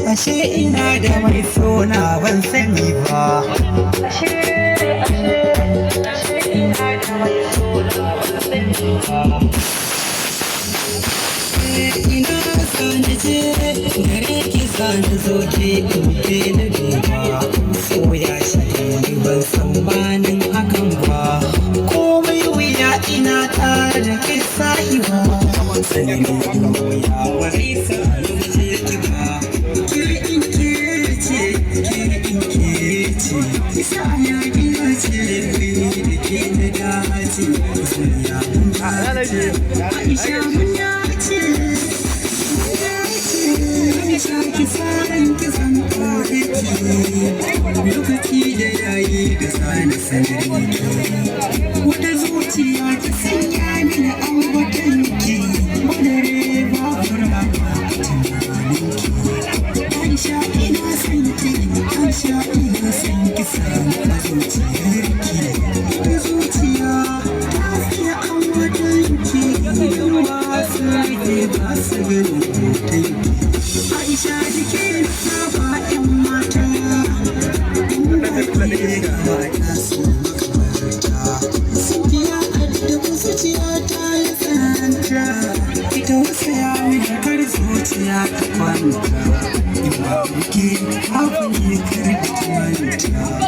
ashe ina da mai sona ban sani ba. Ashe ina da mai sona ban sani ba. Ina sani je gare ki sani zo ke ɗauke na duba. So ya shaye ni ban san banin hakan ba. Komai wuya ina tare da ke sahiwa. Sani ne wuya wari sani je ki ba. Ke in ke ce, ke in ke ce. Isa ya ina ce, ni da ke na dace. Soya mun dace, Aisha mun dace. Aisha ki faran ki san kare ki. Lokaci da yayi da sani sanar ki. Wata zuciya ta sanya mini ambaton ki. Madare ba fura ba tunanin ki. Aisha ina son ki, Aisha ina son ki sani a zuciyar ki. Wata zuciya ta fiye ambaton ki. Wasu rage ba su ganin hoton ki. Aisha jike na saba 'yan mata. Inda ke ga mata su makamarta. Zuciya addabu zuciya ta yi tsananta. Ita wasu ya mini kar zuciya ta kwanta. In ba muke hafi ne kar ki manta.